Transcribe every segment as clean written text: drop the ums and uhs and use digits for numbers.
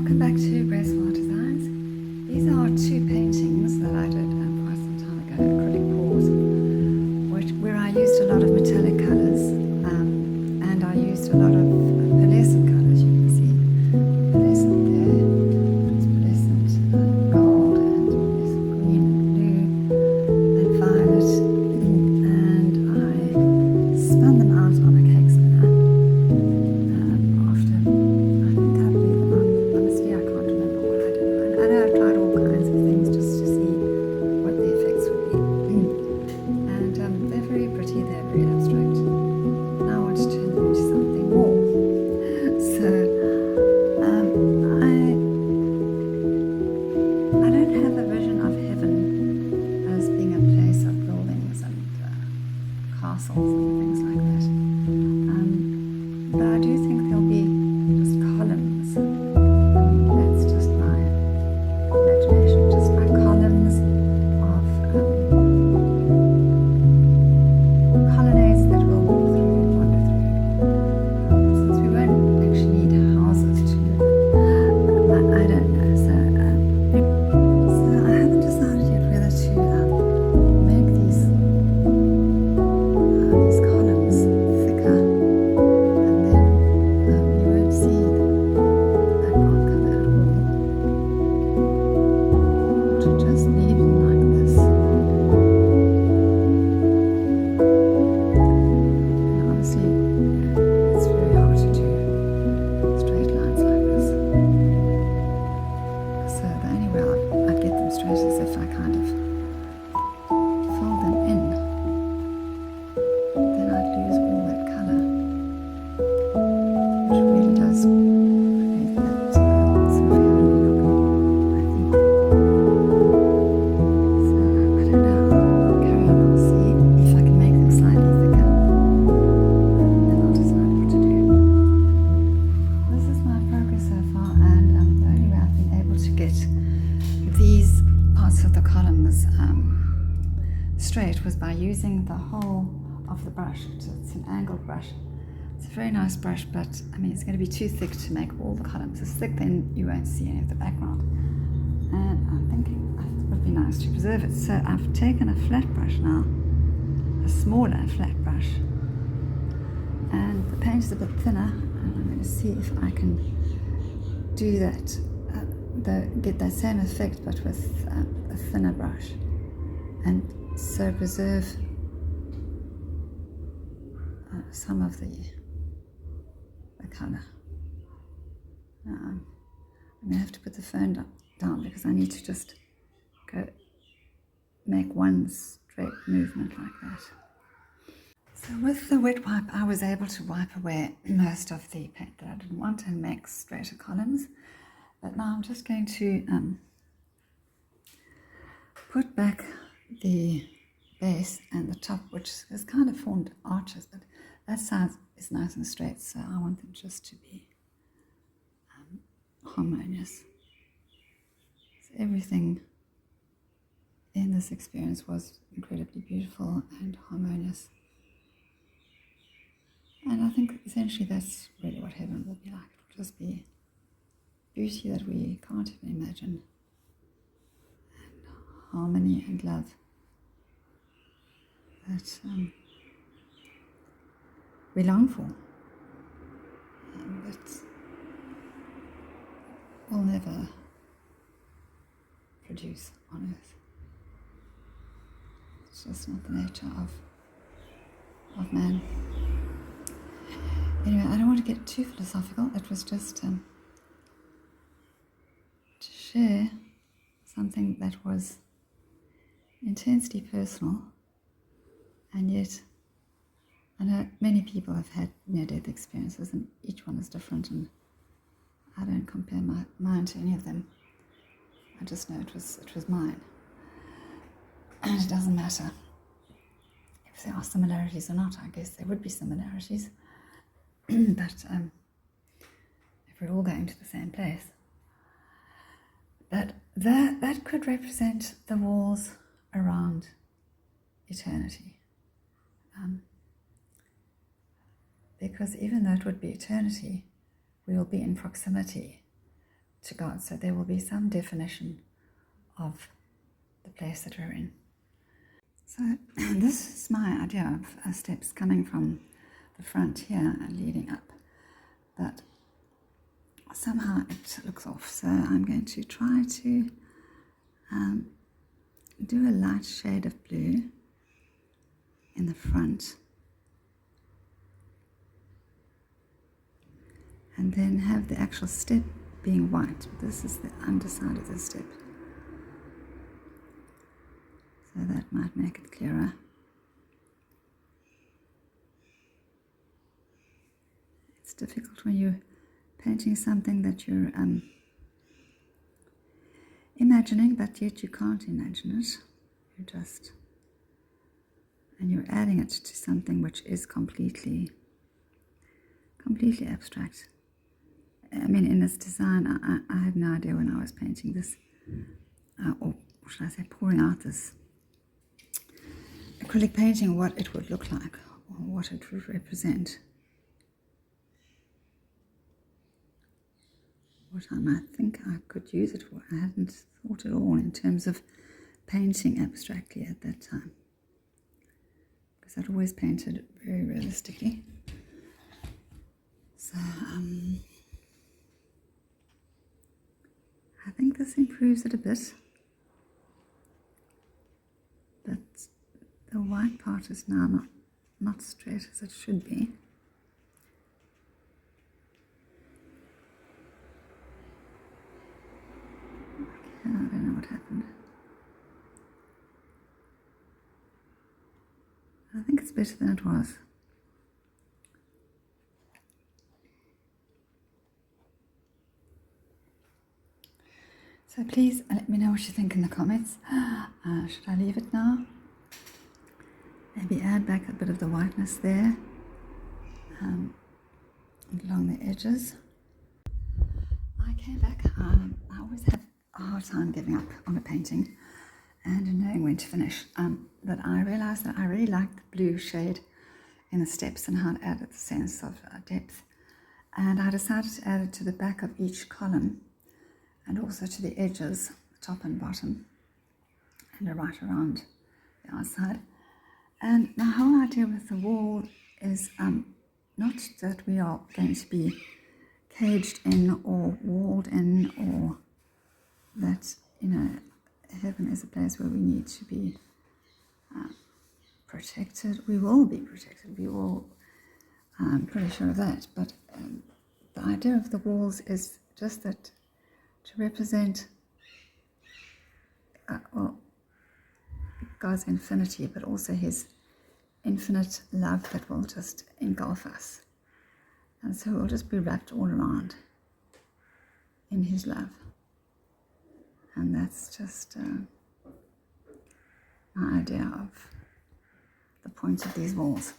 Welcome back to Graceful Art Designs. These are two paintings that I did quite some time ago in acrylic pours, where I used a lot of metallic colours and I used a lot of pearlescent colours. You can see pearlescent there, it's pearlescent gold and pearlescent green and blue and violet, and I spun them out on a cake spinner. Castles and things like that. But I do think there'll be just columns. I mean, that's just my imagination, just like columns of colonnades that we'll walk through and wander through. Since we won't actually need houses to live in, I don't know. So I haven't decided yet whether to make these columns thicker, and then you won't see the background colour at all, or to just leave them like this. And honestly, it's very hard to do straight lines like this. So the only way I'd get them straight is if I kind of fold them in. Then I'd lose all that colour, which really does create that sort of heavenly look, I think. So I don't know, I'll carry on, I'll see if I can make them slightly thicker, and then I'll decide what to do. This is my progress so far, and the only way I've been able to get these parts of the columns straight was by using the whole of the brush. It's an angled brush. It's a very nice brush, but I mean, it's going to be too thick to make all the columns as thick, then you won't see any of the background. And I'm thinking it would be nice to preserve it. So I've taken a flat brush now, a smaller flat brush, and the paint is a bit thinner, and I'm going to see if I can do that, get that same effect but with a thinner brush, and so preserve some of the colour. Now I'm going to have to put the phone down because I need to just go make one straight movement like that. So with the wet wipe I was able to wipe away most of the paint that I didn't want and make straighter columns. But now I'm just going to put back the base and the top, which has kind of formed arches, but that side is nice and straight, so I want them just to be harmonious. So everything in this experience was incredibly beautiful and harmonious. And I think essentially that's really what heaven will be like. It will just be beauty that we can't even imagine, and harmony and love that we long for, but will never produce on earth. It's just not the nature of man. Anyway, I don't want to get too philosophical. It was just to share something that was intensely personal, and yet I know many people have had near-death experiences and each one is different, and I don't compare mine to any of them. I just know it was mine, and it doesn't matter if there are similarities or not. I guess there would be similarities, but if we're all going to the same place. But that could represent the walls around eternity. Because even though it would be eternity, we will be in proximity to God. So there will be some definition of the place that we're in. So this is my idea of steps coming from the front here and leading up. But somehow it looks off. So I'm going to try to do a light shade of blue in the front. And then have the actual step being white. This is the underside of the step. So that might make it clearer. It's difficult when you're painting something that you're imagining, but yet you can't imagine it. You're adding it to something which is completely abstract. I mean, in this design, I had no idea when I was painting this, or should I say pouring out this acrylic painting, what it would look like, or what it would represent. What I might think I could use it for. I hadn't thought at all in terms of painting abstractly at that time, because I'd always painted very realistically. So I think this improves it a bit, but the white part is now not straight as it should be. Okay, I don't know what happened. I think it's better than it was. So please let me know what you think in the comments. Should I leave it now? Maybe add back a bit of the whiteness there along the edges. I came back. I always have a hard time giving up on a painting and knowing when to finish. But I realized that I really liked the blue shade in the steps and how it added the sense of depth. And I decided to add it to the back of each column, and also to the edges, top and bottom, and right around the outside. And my whole idea with the wall is not that we are going to be caged in or walled in, or that, heaven is a place where we need to be protected. We will be protected. We will, I'm pretty sure of that. But the idea of the walls is just that to represent God's infinity, but also his infinite love that will just engulf us. And so we'll just be wrapped all around in his love. And that's just my idea of the point of these walls.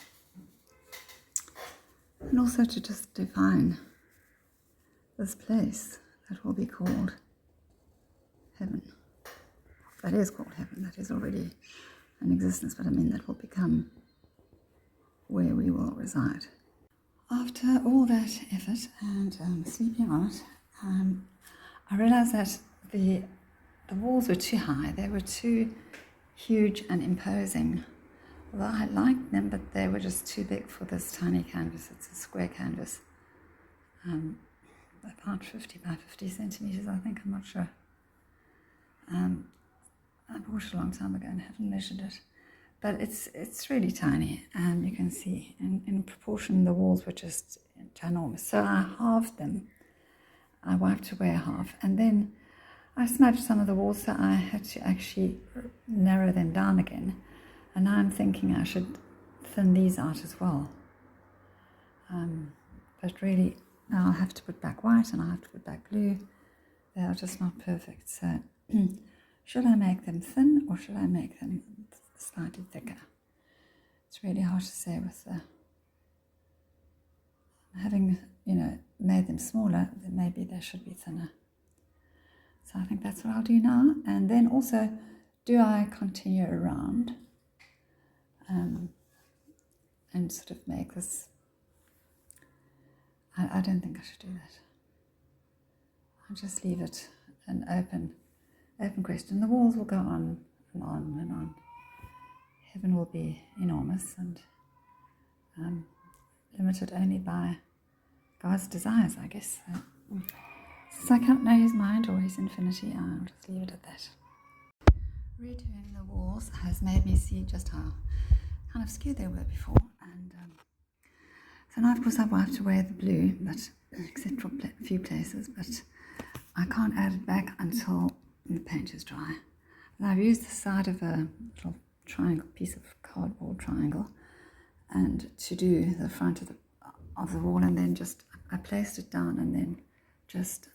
And also to just define this place that will be called heaven. That is called heaven. That is already in existence, but I mean that will become where we will reside. After all that effort and sleeping on it, I realized that the walls were too high. They were too huge and imposing. Although I liked them, but they were just too big for this tiny canvas. It's a square canvas. About 50 by 50 centimeters, I think, I'm not sure. I bought it a long time ago and haven't measured it. But it's really tiny, and you can see in proportion the walls were just ginormous. So I halved them. I wiped away a half, and then I smudged some of the walls, so I had to actually narrow them down again. And now I'm thinking I should thin these out as well. But really, now I'll have to put back white and I'll have to put back blue. They are just not perfect. So should I make them thin or should I make them slightly thicker? It's really hard to say with having, made them smaller, then maybe they should be thinner. So I think that's what I'll do now. And then also, do I continue around and sort of make this? I don't think I should do that. I'll just leave it an open question. The walls will go on and on and on. Heaven will be enormous and limited only by God's desires, I guess. So, since I can't know his mind or his infinity, I'll just leave it at that. Redoing the walls has made me see just how kind of skewed they were before, and so now of course I will have to wear the blue, but except for a few places, but I can't add it back until the paint is dry. And I've used the side of a little triangle, piece of cardboard triangle, and to do the front of the wall, and then just I placed it down and then just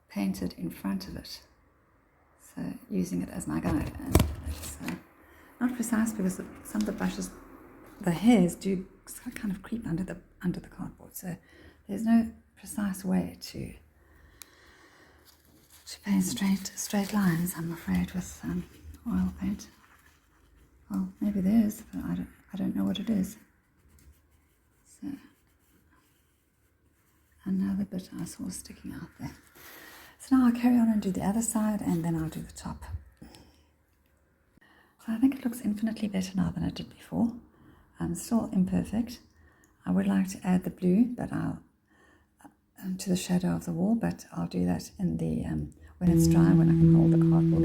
painted in front of it, so using it as my guide. And it's not precise because some of the brushes, the hairs do kind of creep under the cardboard, so there's no precise way to paint straight lines, I'm afraid, with oil paint. Well, maybe there is, but I don't know what it is. So another bit I saw sticking out there. So now I'll carry on and do the other side, and then I'll do the top. So I think it looks infinitely better now than it did before. Still imperfect. I would like to add the blue, but I'll to the shadow of the wall, but I'll do that in the when it's dry, when I can hold the cardboard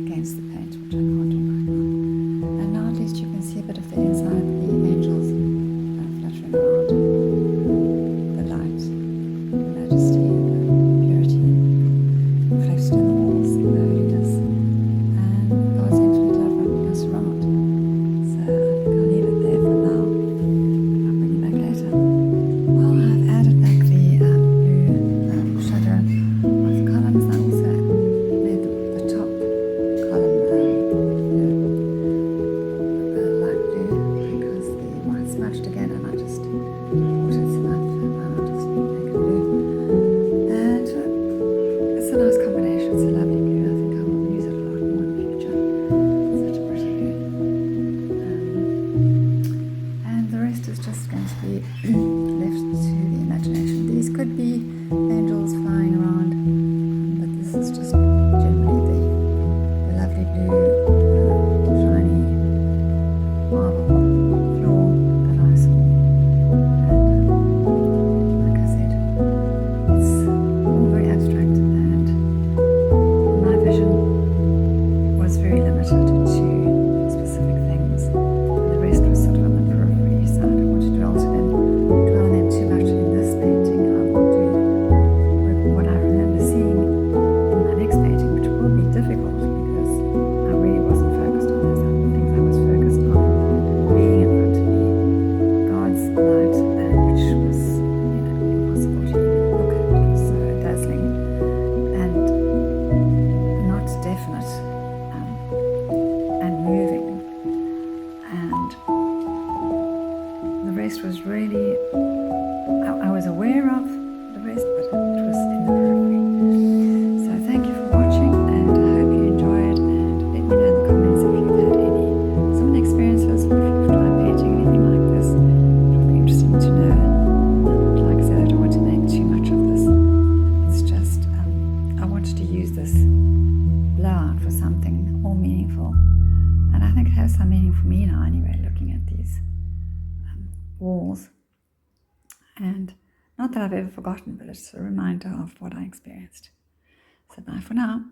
against the paint, which I can't do right now. And now at least you can see a bit of the inside, the angels fluttering around, the light, the majesty, the purity reflected in the walls, the holiness, and God's infinite love wrapping us around. So I think I'll leave it there for now. I'll bring you back later. Well, I've added back the blue shadow of the columns. I also made the top column light blue because the white smudged again, and I just thought it's enough, and I'll just make it blue. And it's a nice combination. It's a lovely blue. I think I will use it a lot more in the future. It's such a pretty blue. And the rest is just going to be left to the imagination. These could be angels flying around, but this is just generally the lovely blue, shiny marble floor that I saw. And like I said, it's all very abstract, and my vision was very limited to specific things. The rest was sort of on the periphery, so I don't want to dwell on them too much in this painting. I will do what I remember seeing in my next painting, which will be difficult because I really wasn't focused on those other things. I was focused on being in front of me, God's light, which was impossible to even look at. It was so dazzling and not definite, and moving, and the rest was really, I was aware of the rest, but it was in the periphery. So thank you for watching, and I hope you enjoyed, and let me know in the comments if you've had any similar experiences, or if you've tried painting anything like this. It would be interesting to know. Like I said, I don't want to make too much of this. It's just, I wanted to use this blowout for something more meaningful, and I think it has some meaning for me now anyway, looking at these walls. And not that I've ever forgotten, but it's a reminder of what I experienced. So bye for now.